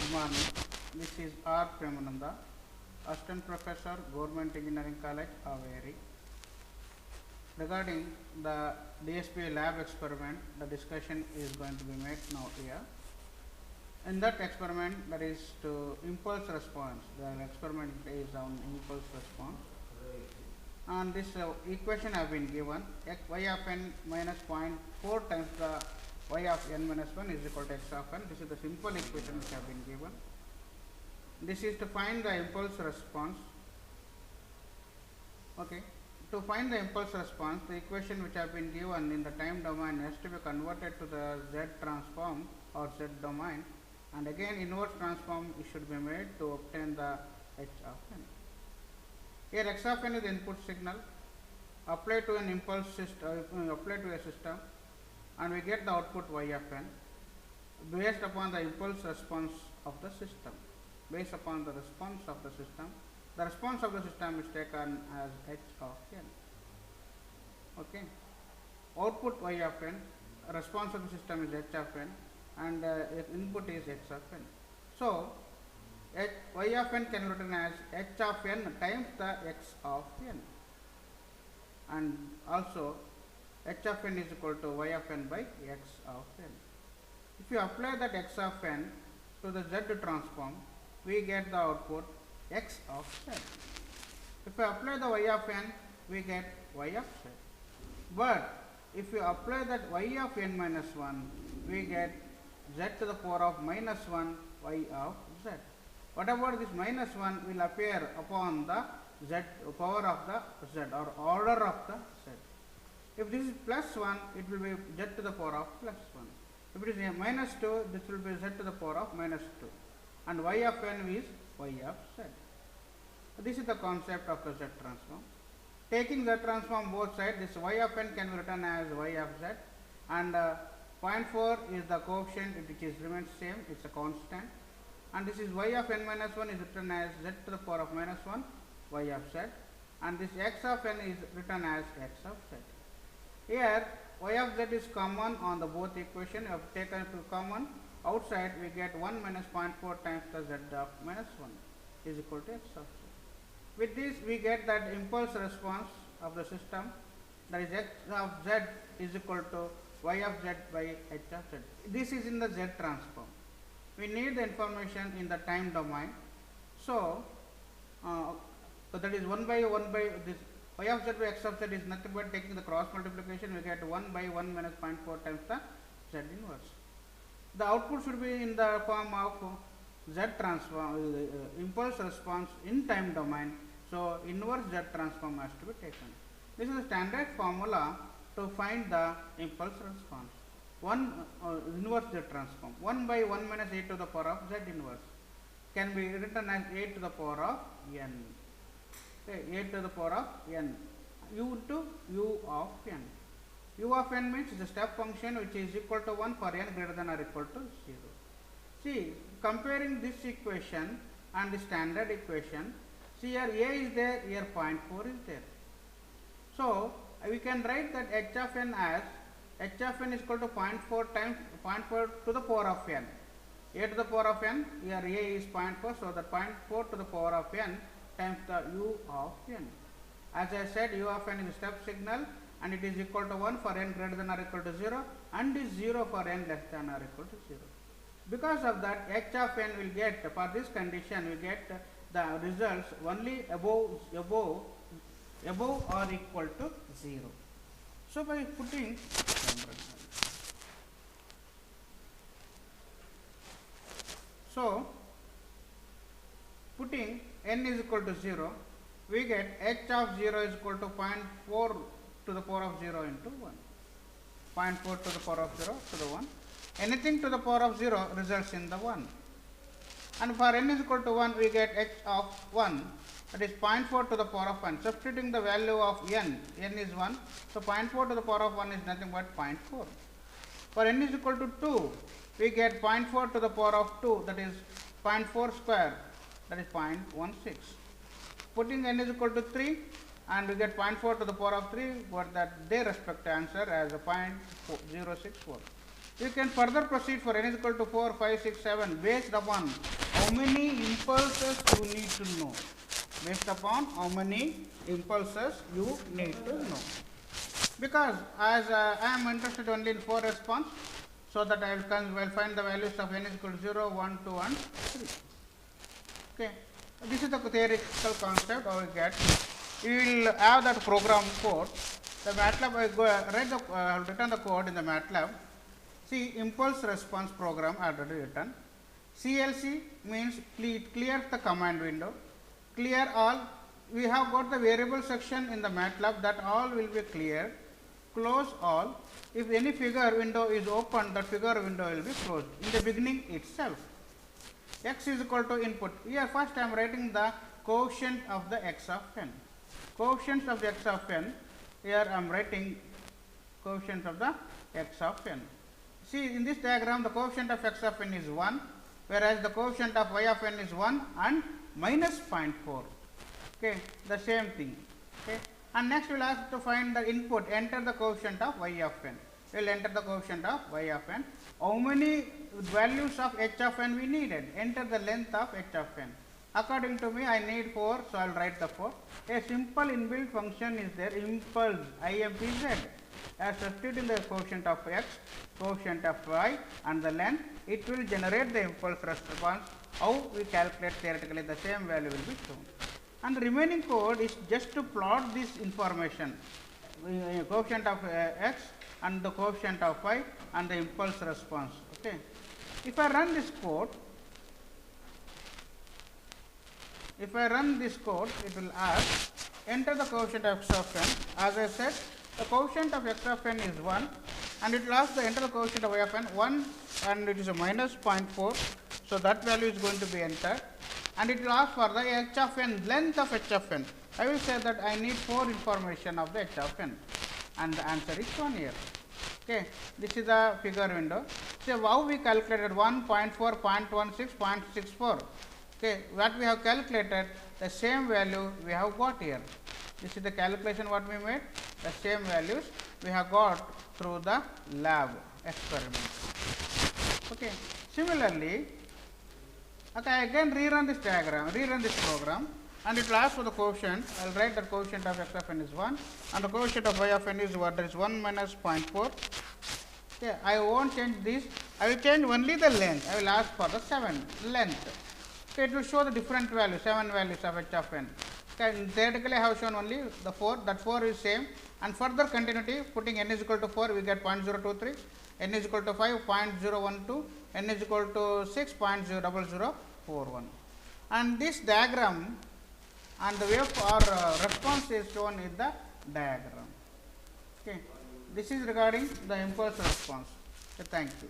Good morning. This is R. Premananda, Assistant Professor, Government Engineering College, Haveri. Regarding the DSP lab experiment, the discussion is going to be made now here. In that experiment, that is to impulse response. The experiment is on impulse response. And this equation have been given, y of n minus 0.4 times the y of n minus 1 is equal to x of n. This is the simple equation which have been given. This is to find the impulse response. Okay. To find the impulse response, the equation which have been given in the time domain has to be converted to the z transform or z domain, and again inverse transform should be made to obtain the h of n. Here x of n is the input signal applied to an impulse system, applied to a system, and we get the output y of n based upon the impulse response of the system. Based upon the response of the system, the response of the system is taken as h of n. Okay. Output y of n, response of the system is h of n, and input is x of n. So y of n can be written as h of n times the x of n, and also h of n is equal to y of n by x of n. If you apply that x of n to the z transform, we get the output x of z. If you apply the y of n, we get y of z. But if you apply that y of n minus 1, we get z to the power of minus 1 y of z. What about this minus 1 will appear upon the z power of the z or order of the z. If this is plus 1, it will be z to the power of plus 1. If it is a minus 2, this will be z to the power of minus 2. And y of n is y of z. This is the concept of the z transform. Taking the transform both sides, this y of n can be written as y of z, and 0.4 is the coefficient which is remains same, it is a constant, and this is y of n minus 1 is written as z to the power of minus 1 y of z, and this x of n is written as x of z. Here y of z is common on the both equation. We have taken to common outside, we get 1 minus 0.4 times the z of minus 1 is equal to x of z. With this we get that impulse response of the system, that is x of z is equal to y of z by h of z. This is in the z transform. We need the information in the time domain. So that is 1 by this y of z by x of z is nothing but taking the cross multiplication, we get 1 by 1 minus 0.4 times the z inverse. The output should be in the form of z transform, impulse response in time domain. So inverse z transform has to be taken. This is the standard formula to find the impulse response. Inverse z transform, 1 by 1 minus 8 to the power of z inverse can be written as 8 to the power of n. Okay, 8 to the power of n, u to u of n. U of n means the step function which is equal to 1 for n greater than or equal to 0. See, comparing this equation and the standard equation, see here a is there, here 0.4 is there. So we can write that h of n as h of n is equal to 0.4 times 0.4 to the power of n. A to the power of n, here a is 0.4, so the 0.4 to the power of n times the u of n. As I said, u of n is a step signal, and it is equal to 1 for n greater than or equal to 0, and is 0 for n less than or equal to 0. Because of that, h of n will get, for this condition, we get the results only above or equal to 0. So by putting n is equal to 0, we get h of 0 is equal to 0.4 to the power of 0 into 1. 0.4 to the power of 0 to the 1. Anything to the power of 0 results in the 1. And for n is equal to 1, we get h of 1, that is 0.4 to the power of 1. Substituting the value of n is 1. So 0.4 to the power of 1 is nothing but 0.4. For n is equal to 2, we get 0.4 to the power of 2, that is 0.4 square, that is 0.16. Putting n is equal to 3, and we get 0.4 to the power of 3, but that they respect answer as a 0.064. You can further proceed for n is equal to 4, 5, 6, 7 based upon how many impulses you need to know. Based upon how many impulses you need to know. Because as I am interested only in 4 response, so that I will find the values of n is equal to 0, 1, 2 and 3. Okay. This is the theoretical concept I will get. We will have that program code. The MATLAB, I will return the code in the MATLAB. See, impulse response program already written. CLC means clear the command window. Clear all. We have got the variable section in the MATLAB, that all will be cleared. Close all. If any figure window is open, that figure window will be closed in the beginning itself. X is equal to input. Here first I am writing the coefficient of the x of n. Coefficient of the x of n. Here I am writing coefficient of the x of n. See, in this diagram the coefficient of x of n is 1, whereas the coefficient of y of n is 1 and minus 0.4. Okay, the same thing. Okay. And next we will have to find the input, enter the coefficient of y of n. We will enter the coefficient of y of n. How many values of h of n we needed? Enter the length of h of n. According to me, I need 4, so I will write the 4. A simple inbuilt function is there, impulse, IMPZ. As substituting the coefficient of x, coefficient of y and the length, it will generate the impulse response. How we calculate theoretically, the same value will be shown. And the remaining code is just to plot this information, coefficient of x and the coefficient of y and the impulse response. Okay. If I run this code, it will ask enter the coefficient of x of n. As I said, the coefficient of x of n is 1 and it will ask the enter the coefficient of y of n 1 and it is a minus 0.4. So, that value is going to be entered and it will ask for the h of n, length of h of n. I will say that I need 4 information of the h of n and the answer is 1 here. Okay. This is the figure window. So, how we calculated 1, 0.4, 0.16, 0.64. Okay. What we have calculated, the same value we have got here. This is the calculation what we made, the same values we have got through the lab experiment. Okay. Similarly, okay, again rerun this diagram, rerun this program and it will ask for the coefficient. I will write that coefficient of x of n is 1 and the coefficient of y of n is what? That is 1 minus 0.4. Okay, I won't change this, I will change only the length. I will ask for the 7 length. Okay, it will show the different values, 7 values of h of n. Okay, theoretically I have shown only the 4, that 4 is same and further continuity, putting n is equal to 4 we get 0.023, n is equal to 5 0.012, n is equal to 6 0.0041. And this diagram and the wave or response is shown in the diagram. Okay. This is regarding the impulse response. Okay, thank you.